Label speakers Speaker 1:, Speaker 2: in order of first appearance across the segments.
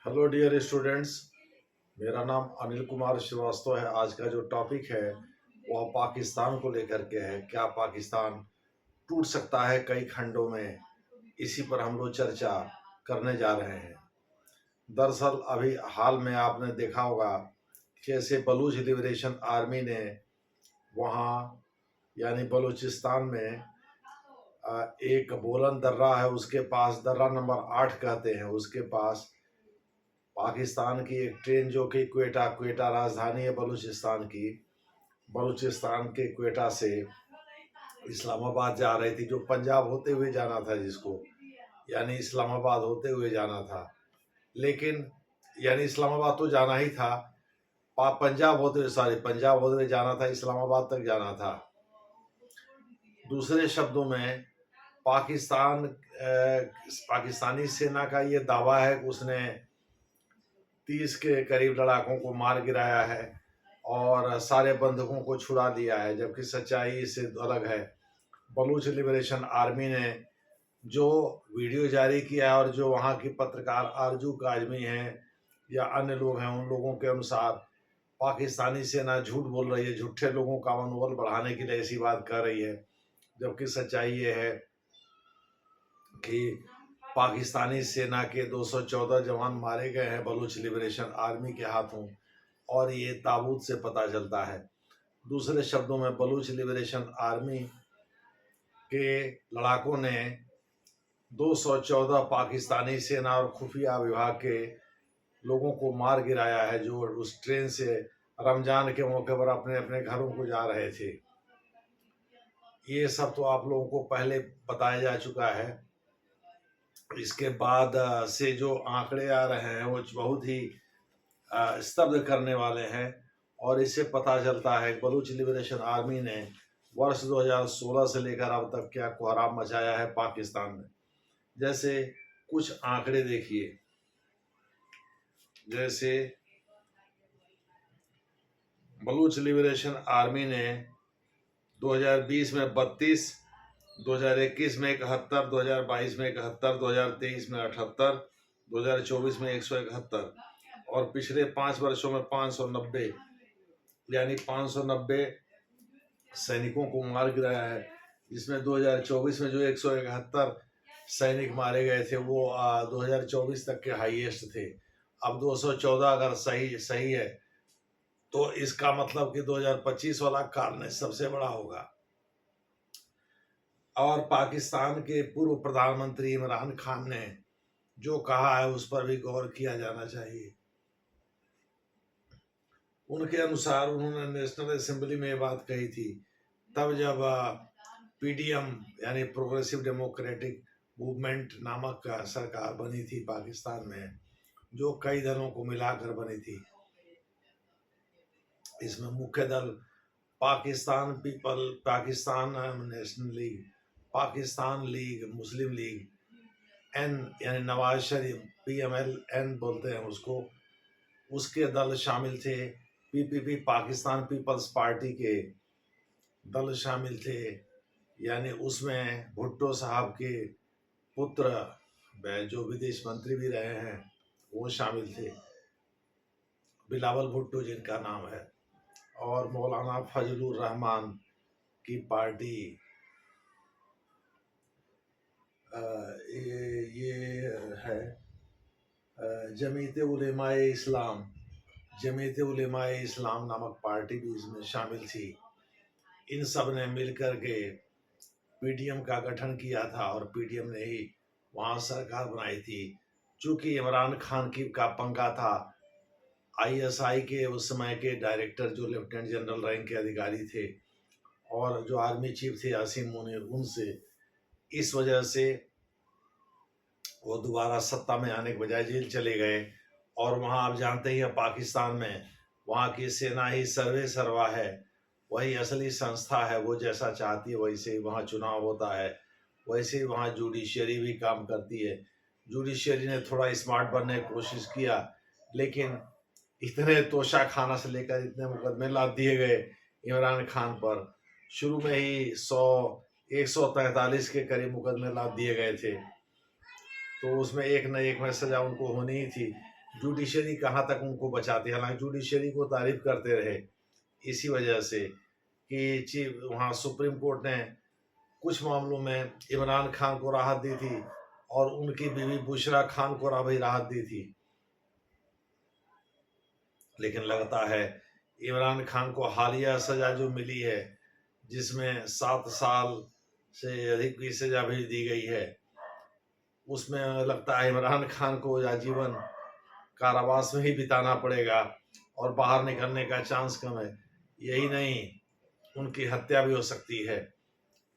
Speaker 1: Hello dear students. मेरा नाम अनिल कुमार श्रीवास्तव है। आज का जो टॉपिक है वह पाकिस्तान को लेकर के है। क्या पाकिस्तान टूट सकता है कई खंडों में? इसी पर हम लोग चर्चा करने जा रहे हैं। दरअसल अभी हाल में आपने देखा होगा कैसे बलूच लिबरेशन आर्मी ने वहाँ यानी बलूचिस्तान में एक बोलन दर्रा है, उसके पास दर्रा नंबर 8 कहते हैं, उसके पास पाकिस्तान की एक ट्रेन जो कि क्वेटा क्वेटा राजधानी है बलूचिस्तान की, बलूचिस्तान के क्वेटा से इस्लामाबाद जा रही थी, जो पंजाब होते हुए जाना था, जिसको यानी इस्लामाबाद होते हुए जाना था। लेकिन यानी इस्लामाबाद तो जाना ही था, पंजाब होते हुए पंजाब होते हुए जाना था, इस्लामाबाद तक जाना था। दूसरे शब्दों में पाकिस्तानी सेना का ये दावा है कि उसने 30 के करीब लड़ाकों को मार गिराया है और सारे बंधकों को छुड़ा दिया है, जबकि सच्चाई इससे अलग है। बलूच लिबरेशन आर्मी ने जो वीडियो जारी किया है और जो वहाँ की पत्रकार आरजू काजमी हैं या अन्य लोग हैं, उन लोगों के अनुसार पाकिस्तानी सेना झूठ बोल रही है, झूठे लोगों का मनोबल बढ़ाने के लिए ऐसी बात कर रही है। जबकि सच्चाई ये है कि पाकिस्तानी सेना के 214 जवान मारे गए हैं बलूच लिबरेशन आर्मी के हाथों, और ये ताबूत से पता चलता है। दूसरे शब्दों में बलूच लिबरेशन आर्मी के लड़ाकों ने 214 पाकिस्तानी सेना और खुफिया विभाग के लोगों को मार गिराया है, जो उस ट्रेन से रमजान के मौके पर अपने अपने घरों को जा रहे थे। ये सब तो आप लोगों को पहले बताया जा चुका है। इसके बाद से जो आंकड़े आ रहे हैं वो बहुत ही स्तब्ध करने वाले हैं, और इससे पता चलता है बलूच लिबरेशन आर्मी ने वर्ष 2016 से लेकर अब तक क्या कोहराम मचाया है पाकिस्तान में। जैसे कुछ आंकड़े देखिए, जैसे बलूच लिबरेशन आर्मी ने 2020 में 32, 2021 में 71, 2022 में 71, 2023 में 78, 2024 में 171 और पिछले 5 वर्षों में 590, यानी 590 सैनिकों को मार गिराया है। जिसमें 2024 में जो 171 सैनिक मारे गए थे वो 2024 तक के हाईएस्ट थे। अब 214 अगर सही है तो इसका मतलब कि 2025 वाला काल सबसे बड़ा होगा। और पाकिस्तान के पूर्व प्रधानमंत्री इमरान खान ने जो कहा है उस पर भी गौर किया जाना चाहिए। उनके अनुसार उन्होंने नेशनल असेंबली में ये बात कही थी तब जब पीडीएम यानी प्रोग्रेसिव डेमोक्रेटिक मूवमेंट नामक सरकार बनी थी पाकिस्तान में, जो कई दलों को मिलाकर बनी थी। इसमें मुख्य दल Pakistan national league, Pakistan league, Muslim league, N यानी नवाज शरीफ, PMLN बोलते हैं उसको, उसके दल शामिल थे। PPP पाकिस्तान पीपल्स पार्टी के दल शामिल थे, यानी उसमें भुट्टो साहब के पुत्र जो विदेश मंत्री भी रहे हैं वो शामिल थे, बिलावल भुट्टो जिनका नाम है, और मौलाना फजलुर रहमान की पार्टी ये है जमीयत उलेमाए इस्लाम नामक पार्टी भी इसमें शामिल थी। इन सब ने मिलकर के पीडीएम का गठन किया था और पीडीएम ने ही वहाँ सरकार बनाई थी। चूंकि इमरान खान की का पंगा था, ISI के उस समय के डायरेक्टर जो लेफ्टिनेंट जनरल रैंक के अधिकारी थे और जो आर्मी चीफ थे आसिम मुनीर, उनसे इस वजह से वो दोबारा सत्ता में आने के बजाय जेल चले गए। और वहाँ आप जानते ही हैं पाकिस्तान में वहाँ की सेना ही सर्वे सर्वा है, वही असली संस्था है, वो जैसा चाहती है वैसे ही वहाँ चुनाव होता है, वैसे ही वहाँ जुडिशरी भी काम करती है। जुडिशरी ने थोड़ा स्मार्ट बनने की कोशिश किया, लेकिन इतने तोशा खाना से लेकर इतने मुकदमे लाद दिए गए इमरान खान पर, शुरू में ही 143 के करीब मुकदमे लाद दिए गए थे, तो उसमें एक न एक में सजा उनको होनी ही थी। जुडिशरी कहाँ तक उनको बचाती है। हालांकि जुडिशरी को तारीफ करते रहे इसी वजह से कि चीफ वहाँ सुप्रीम कोर्ट ने कुछ मामलों में इमरान खान को राहत दी थी और उनकी बीवी बुशरा खान को भी राहत दी थी। लेकिन लगता है इमरान खान को हालिया सजा जो मिली है, जिसमें 7 साल से अधिक की सजा भी दी गई है, उसमें लगता है इमरान खान को आजीवन कारावास में ही बिताना पड़ेगा और बाहर निकलने का चांस कम है। यही नहीं, उनकी हत्या भी हो सकती है।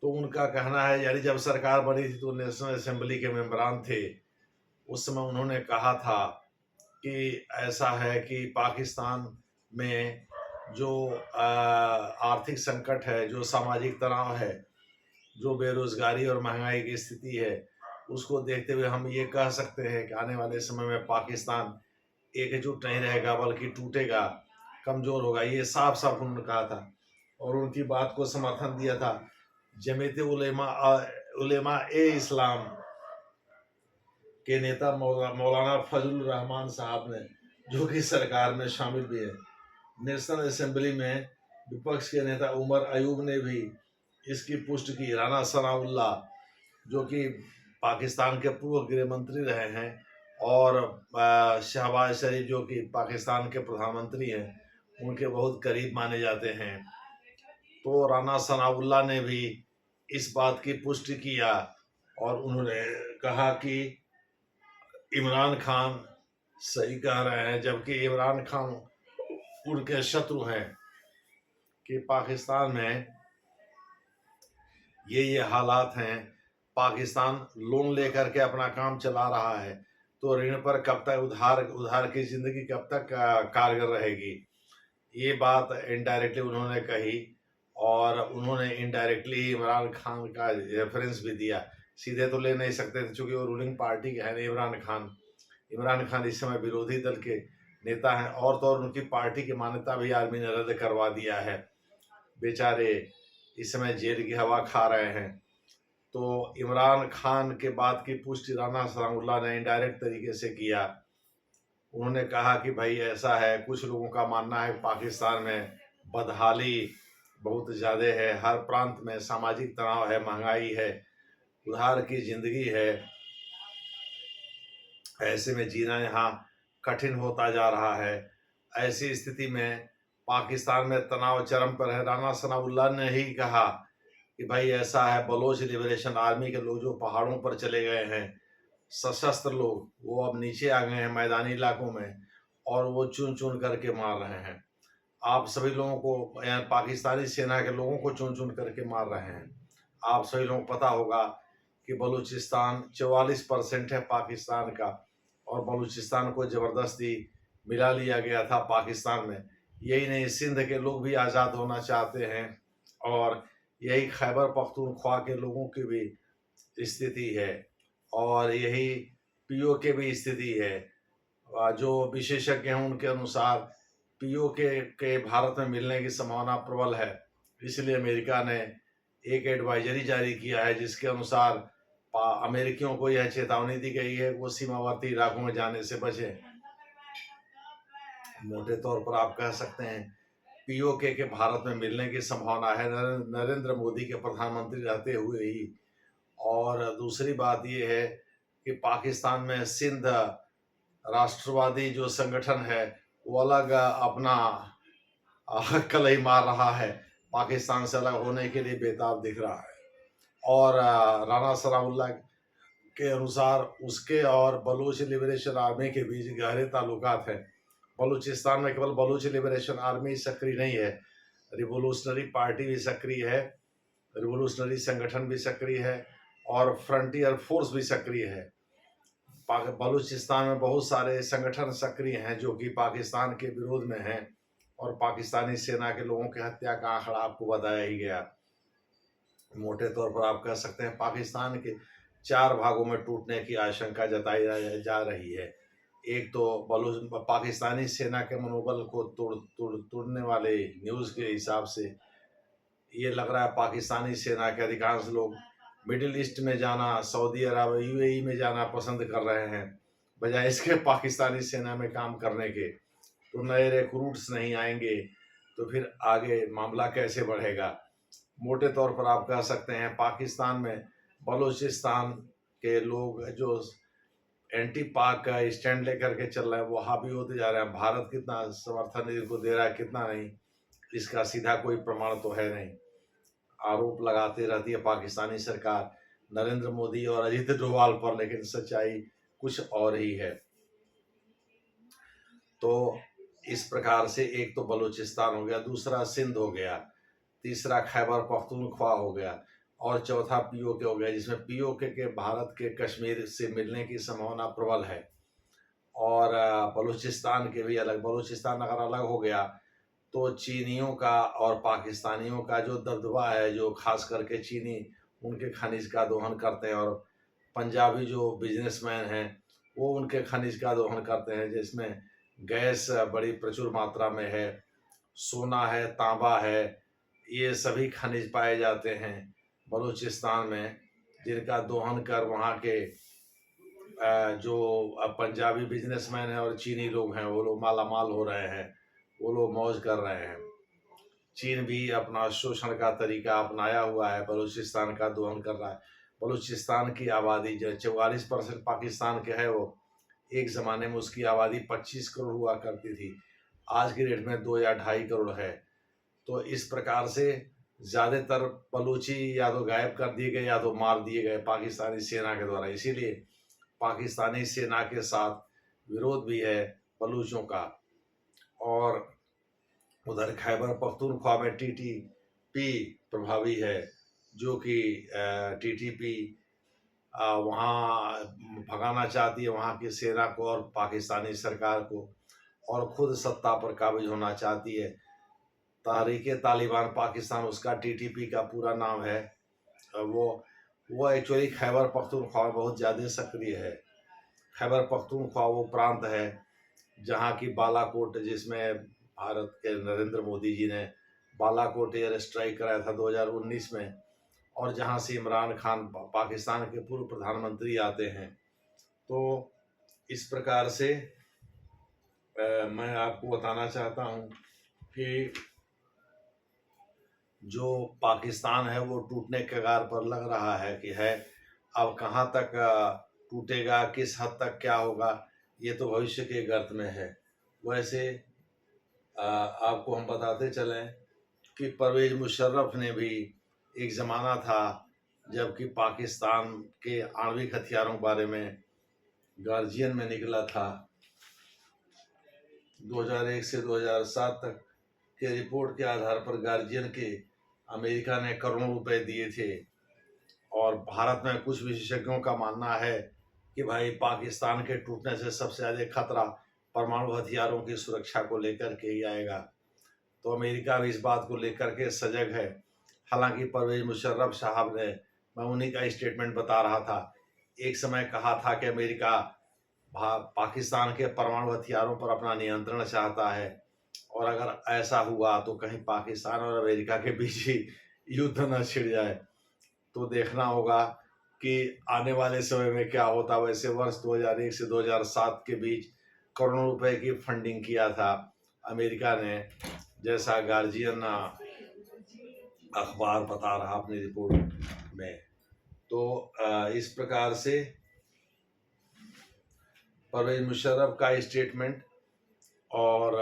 Speaker 1: तो उनका कहना है, यानी जब सरकार बनी थी तो नेशनल असेंबली के मेंबरान थे, उस समय उन्होंने कहा था कि ऐसा है कि पाकिस्तान में जो आर्थिक संकट है, जो सामाजिक तनाव है, जो बेरोजगारी और महंगाई की स्थिति है, उसको देखते हुए हम ये कह सकते हैं कि आने वाले समय में पाकिस्तान एकजुट नहीं रहेगा बल्कि टूटेगा, कमजोर होगा। ये साफ साफ उन्होंने कहा था और उनकी बात को समर्थन दिया था जमीयत उलेमा ए इस्लाम के नेता मौलाना फजलुर रहमान साहब ने, जो कि सरकार में शामिल भी है। नेशनल असेंबली में विपक्ष के नेता उमर अयूब ने भी इसकी पुष्टि की। राना सनाउल्लाह, जो कि पाकिस्तान के पूर्व गृह मंत्री रहे हैं, और शहबाज शरीफ, जो कि पाकिस्तान के प्रधानमंत्री हैं, उनके बहुत करीब माने जाते हैं। तो राना सनाउल्लाह ने भी इस बात की पुष्टि किया और उन्होंने कहा कि इमरान खान सही कह रहे हैं, जबकि इमरान खान उनके शत्रु हैं कि पाकिस्तान में ये हालात हैं। पाकिस्तान लोन लेकर के अपना काम चला रहा है, तो ऋण पर कब तक उधार की जिंदगी कब तक कारगर रहेगी। ये बात इनडायरेक्टली उन्होंने कही और उन्होंने इनडायरेक्टली इमरान खान का रेफरेंस भी दिया। सीधे तो ले नहीं सकते थे क्योंकि वो रूलिंग पार्टी के हैं इमरान खान इस समय विरोधी दल के नेता हैं, और तो और उनकी पार्टी की मान्यता भी आर्मी ने रद्द करवा दिया है। बेचारे इस समय जेल की हवा खा रहे हैं। तो इमरान खान के बात की पुष्टि राना सनाउल्लाह ने इनडायरेक्ट तरीके से किया। उन्होंने कहा कि भाई ऐसा है, कुछ लोगों का मानना है पाकिस्तान में बदहाली बहुत ज़्यादा है, हर प्रांत में सामाजिक तनाव है, महंगाई है, उधार की जिंदगी है, ऐसे में जीना यहाँ कठिन होता जा रहा है। ऐसी स्थिति में पाकिस्तान में तनाव चरम पर है। राना सनाउल्लाह ने ही कहा कि भाई ऐसा है, बलोच लिबरेशन आर्मी के लोग जो पहाड़ों पर चले गए हैं, सशस्त्र लोग, वो अब नीचे आ गए हैं मैदानी इलाकों में और वो चुन चुन करके मार रहे हैं। आप सभी लोगों को, पाकिस्तानी सेना के लोगों को चुन चुन करके मार रहे हैं। आप सभी लोगों को पता होगा कि बलूचिस्तान 44% है पाकिस्तान का, और बलूचिस्तान को ज़बरदस्ती मिला लिया गया था पाकिस्तान में। यही नहीं, सिंध के लोग भी आज़ाद होना चाहते हैं और यही खैबर पख्तूनख्वा के लोगों की भी स्थिति है और यही पीओके भी स्थिति है। जो विशेषज्ञ हैं उनके अनुसार पीओके के भारत में मिलने की संभावना प्रबल है। इसलिए अमेरिका ने एक एडवाइजरी जारी किया है जिसके अनुसार अमेरिकियों को यह चेतावनी दी गई है कि वो सीमावर्ती इलाकों में जाने से बचें। मोटे तौर पर आप कह सकते हैं पीओके के भारत में मिलने की संभावना है नरेंद्र मोदी के प्रधानमंत्री रहते हुए ही। और दूसरी बात ये है कि पाकिस्तान में सिंध राष्ट्रवादी जो संगठन है वो अलग अपना कलही मार रहा है, पाकिस्तान से अलग होने के लिए बेताब दिख रहा है। और राना सनाउल्लाह के अनुसार उसके और बलूच लिबरेशन आर्मी के बीच गहरे ताल्लुकात हैं। बलूचिस्तान में केवल बलूच लिबरेशन आर्मी सक्रिय नहीं है, रिवोल्यूशनरी पार्टी भी सक्रिय है, रिवोल्यूशनरी संगठन भी सक्रिय है और फ्रंटियर फोर्स भी सक्रिय है। बलूचिस्तान में बहुत सारे संगठन सक्रिय हैं जो कि पाकिस्तान के विरोध में हैं और पाकिस्तानी सेना के लोगों की हत्या का आंकड़ा आपको बताया ही गया। मोटे तौर पर आप कह सकते हैं पाकिस्तान के 4 भागों में टूटने की आशंका जताई जा रही है। एक तो पाकिस्तानी सेना के मनोबल को तोड़ने वाले न्यूज़ के हिसाब से ये लग रहा है पाकिस्तानी सेना के अधिकांश लोग मिडिल ईस्ट में जाना, सऊदी अरब, यूएई में जाना पसंद कर रहे हैं बजाय इसके पाकिस्तानी सेना में काम करने के। तो नए रिक्रूट्स नहीं आएंगे तो फिर आगे मामला कैसे बढ़ेगा। मोटे तौर पर आप कह सकते हैं पाकिस्तान में बलूचिस्तान के लोग जो एंटी पाक का स्टैंड लेकर के चल रहे हैं वो हावी होते जा रहे हैं। भारत कितना समर्थन इनको दे रहा है कितना नहीं, इसका सीधा कोई प्रमाण तो है नहीं। आरोप लगाती रहती है पाकिस्तानी सरकार नरेंद्र मोदी और अजीत डोभाल पर, लेकिन सच्चाई कुछ और ही है। तो इस प्रकार से एक तो बलूचिस्तान हो गया, दूसरा सिंध हो गया, तीसरा खैबर पख्तूनख्वा हो गया और चौथा पीओके हो गया, जिसमें पीओके के भारत के कश्मीर से मिलने की संभावना प्रबल है। और बलूचिस्तान के भी अलग, बलूचिस्तान अगर अलग हो गया तो चीनियों का और पाकिस्तानियों का जो दबदबा है, जो खास करके चीनी उनके खनिज का दोहन करते हैं और पंजाबी जो बिजनेसमैन हैं वो उनके खनिज का दोहन करते हैं, जिसमें गैस बड़ी प्रचुर मात्रा में है, सोना है, तांबा है, ये सभी खनिज पाए जाते हैं बलूचिस्तान में, जिनका दोहन कर वहाँ के जो पंजाबी बिजनेसमैन हैं और चीनी लोग हैं वो लोग माला माल हो रहे हैं, वो लोग मौज कर रहे हैं। चीन भी अपना शोषण का तरीका अपनाया हुआ है, बलूचिस्तान का दोहन कर रहा है। बलूचिस्तान की आबादी जो 44% पाकिस्तान के है, वो एक ज़माने में उसकी आबादी 25 करोड़ हुआ करती थी, आज की डेट में 2 या 2.5 करोड़ है। तो इस प्रकार से ज़्यादातर बलूची या तो गायब कर दिए गए या तो मार दिए गए पाकिस्तानी सेना के द्वारा। इसीलिए पाकिस्तानी सेना के साथ विरोध भी है बलूचों का। और उधर खैबर पख्तूनख्वा में टीटीपी प्रभावी है, जो कि टीटीपी वहाँ भगाना चाहती है वहाँ की सेना को और पाकिस्तानी सरकार को, और खुद सत्ता पर काबिज होना चाहती है। तहरीक तालिबान पाकिस्तान उसका टीटीपी का पूरा नाम है। वो एक्चुअली खैबर पख्तूनख्वा में बहुत ज़्यादा सक्रिय है। खैबर पख्तूनख्वा वो प्रांत है जहाँ की बालाकोट, जिसमें भारत के नरेंद्र मोदी जी ने बालाकोट एयर स्ट्राइक कराया था 2019 में, और जहाँ से इमरान खान पाकिस्तान के पूर्व प्रधानमंत्री आते हैं। तो इस प्रकार से मैं आपको बताना चाहता हूँ कि जो पाकिस्तान है वो टूटने के कगार पर लग रहा है कि है। अब कहाँ तक टूटेगा, किस हद तक क्या होगा, ये तो भविष्य के गर्त में है। वैसे आपको हम बताते चलें कि परवेज मुशर्रफ ने भी एक ज़माना था जबकि पाकिस्तान के आणविक हथियारों के बारे में गार्जियन में निकला था। 2001 से 2007 तक के रिपोर्ट के आधार पर गार्जियन के अमेरिका ने करोड़ों रुपए दिए थे। और भारत में कुछ विशेषज्ञों का मानना है कि भाई पाकिस्तान के टूटने से सबसे ज़्यादा खतरा परमाणु हथियारों की सुरक्षा को लेकर के ही आएगा। तो अमेरिका भी इस बात को लेकर के सजग है। हालांकि परवेज मुशर्रफ साहब ने, मैं उन्हीं का स्टेटमेंट बता रहा था, एक समय कहा था कि अमेरिका पाकिस्तान के परमाणु हथियारों पर अपना नियंत्रण चाहता है, और अगर ऐसा हुआ तो कहीं पाकिस्तान और अमेरिका के बीच ही युद्ध न छिड़ जाए। तो देखना होगा कि आने वाले समय में क्या होता। वैसे वर्ष 2001 से 2007 के बीच करोड़ों रुपए की फंडिंग किया था अमेरिका ने, जैसा गार्जियन अखबार बता रहा अपनी रिपोर्ट में। तो इस प्रकार से परवेज मुशर्रफ का स्टेटमेंट और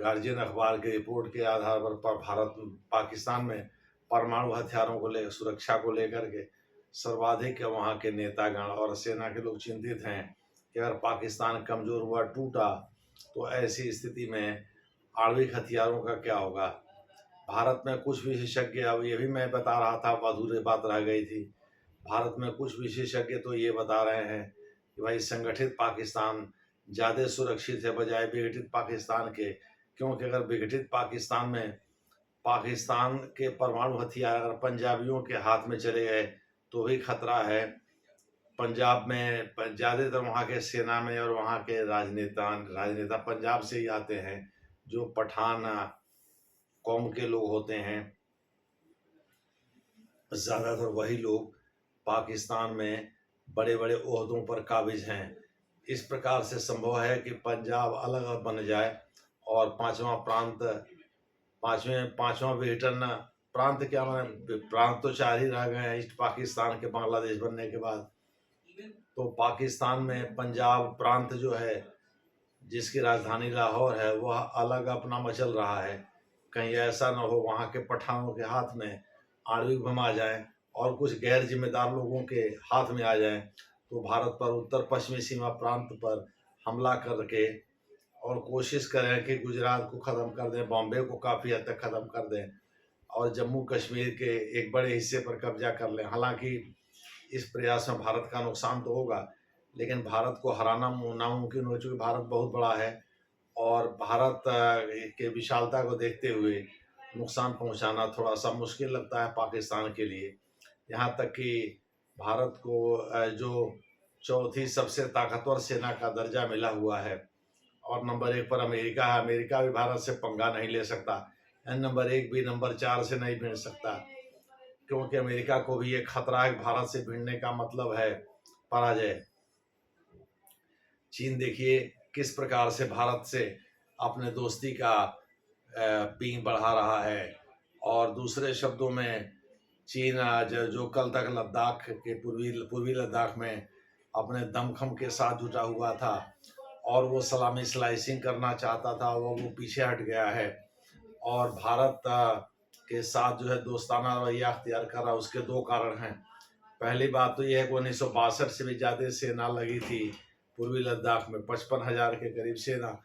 Speaker 1: गार्जियन अखबार की रिपोर्ट के आधार पर भारत पाकिस्तान में परमाणु हथियारों को ले सुरक्षा को लेकर के सर्वाधिक वहाँ के नेतागण और सेना के लोग चिंतित हैं कि अगर पाकिस्तान कमज़ोर हुआ, टूटा, तो ऐसी स्थिति में आणविक हथियारों का क्या होगा। भारत में कुछ विशेषज्ञ, अब ये भी मैं बता रहा था, अधूरी बात रह गई थी, भारत में कुछ विशेषज्ञ तो ये बता रहे हैं कि भाई संगठित पाकिस्तान ज़्यादा सुरक्षित है बजाय विघटित पाकिस्तान के। क्योंकि अगर विघटित पाकिस्तान में पाकिस्तान के परमाणु हथियार अगर पंजाबियों के हाथ में चले गए तो भी खतरा है। पंजाब में ज़्यादातर वहाँ के सेना में और वहाँ के राजनेता पंजाब से ही आते हैं, जो पठान कौम के लोग होते हैं। ज़्यादातर वही लोग पाकिस्तान में बड़े बड़े ओहदों पर काबिज हैं। इस प्रकार से संभव है कि पंजाब अलग अलग बन जाए और पांचवा ब्रिटेन प्रांत, क्या माने, प्रांत तो चार ही रह गए हैं ईस्ट पाकिस्तान के बांग्लादेश बनने के बाद। तो पाकिस्तान में पंजाब प्रांत जो है, जिसकी राजधानी लाहौर है, वह अलग अपना मचल रहा है। कहीं ऐसा न हो वहाँ के पठानों के हाथ में आणविक बम आ जाए और कुछ गैर जिम्मेदार लोगों के हाथ में आ जाए, तो भारत पर उत्तर पश्चिमी सीमा प्रांत पर हमला करके और कोशिश करें कि गुजरात को ख़त्म कर दें, बॉम्बे को काफ़ी हद तक ख़त्म कर दें और जम्मू कश्मीर के एक बड़े हिस्से पर कब्जा कर लें। हालांकि इस प्रयास में भारत का नुकसान तो होगा, लेकिन भारत को हराना नामुमकिन हो, चूँकि भारत बहुत बड़ा है और भारत के विशालता को देखते हुए नुकसान पहुंचाना थोड़ा सा मुश्किल लगता है पाकिस्तान के लिए। यहाँ तक कि भारत को जो चौथी सबसे ताकतवर सेना का दर्जा मिला हुआ है और नंबर 1 पर अमेरिका है, अमेरिका भी भारत से पंगा नहीं ले सकता, नंबर 1 भी नंबर 4 से नहीं भिड़ सकता, क्योंकि अमेरिका को भी ये खतरा है। भारत से भिड़ने का मतलब है पराजय। चीन देखिए किस प्रकार से भारत से अपने दोस्ती का पींग बढ़ा रहा है, और दूसरे शब्दों में चीन जो कल तक लद्दाख के पूर्वी लद्दाख में अपने दमखम के साथ जुटा हुआ था और वो सलामी स्लाइसिंग करना चाहता था, वो पीछे हट गया है और भारत के साथ जो है दोस्ताना रवैया अख्तियार कर रहा है। उसके 2 कारण हैं। पहली बात तो यह है कि 1962 से भी ज़्यादा सेना लगी थी पूर्वी लद्दाख में, 55,000 के करीब सेना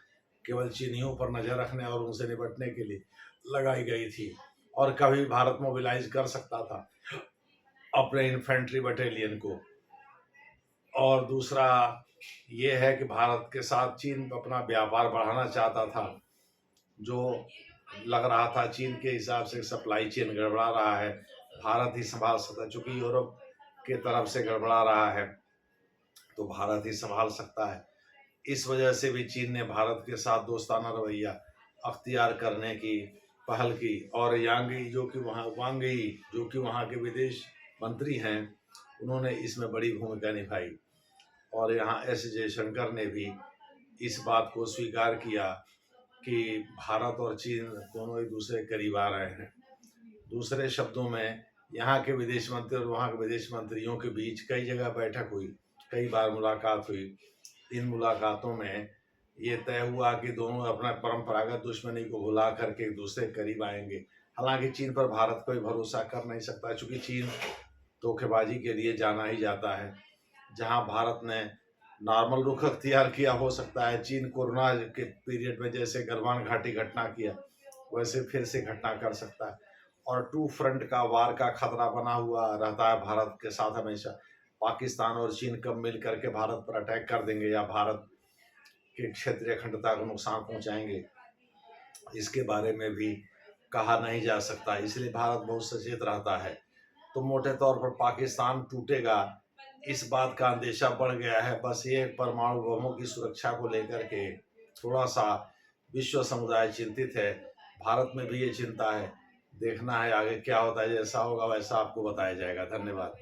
Speaker 1: केवल चीनियों पर नज़र रखने और उनसे निपटने के लिए लगाई गई थी, और कभी भारत मोबिलाइज कर सकता था अपने इन्फेंट्री बटालियन को। और दूसरा ये है कि भारत के साथ चीन अपना व्यापार बढ़ाना चाहता था, जो लग रहा था चीन के हिसाब से सप्लाई चेन गड़बड़ा रहा है, भारत ही संभाल सकता, चूँकि यूरोप के तरफ से गड़बड़ा रहा है तो भारत ही संभाल सकता है। इस वजह से भी चीन ने भारत के साथ दोस्ताना रवैया अख्तियार करने की पहल की, और वांग यी जो कि वहाँ के विदेश मंत्री हैं, उन्होंने इसमें बड़ी भूमिका निभाई। और यहाँ एस जयशंकर ने भी इस बात को स्वीकार किया कि भारत और चीन दोनों एक दूसरे के करीब आ रहे हैं। दूसरे शब्दों में यहाँ के विदेश मंत्री और वहाँ के विदेश मंत्रियों के बीच कई जगह बैठक हुई, कई बार मुलाकात हुई। इन मुलाकातों में ये तय हुआ कि दोनों अपना परंपरागत दुश्मनी को भुला करके एक दूसरे के करीब आएंगे। हालांकि चीन पर भारत कोई भरोसा कर नहीं सकता, चूँकि चीन धोखेबाजी के लिए जाना ही जाता है। जहां भारत ने नॉर्मल रुख अख्तियार किया, हो सकता है चीन कोरोना के पीरियड में जैसे गलवान घाटी घटना किया वैसे फिर से घटना कर सकता है, और 2 फ्रंट का वार का खतरा बना हुआ रहता है भारत के साथ हमेशा। पाकिस्तान और चीन कब मिल करके भारत पर अटैक कर देंगे या भारत के क्षेत्रीय अखंडता को नुकसान पहुंचाएंगे, इसके बारे में भी कहा नहीं जा सकता, इसलिए भारत बहुत सचेत रहता है। तो मोटे तौर पर पाकिस्तान टूटेगा, इस बात का अंदेशा बढ़ गया है। बस ये परमाणु बमों की सुरक्षा को लेकर के थोड़ा सा विश्व समुदाय चिंतित है, भारत में भी ये चिंता है। देखना है आगे क्या होता है, जैसा होगा वैसा आपको बताया जाएगा। धन्यवाद।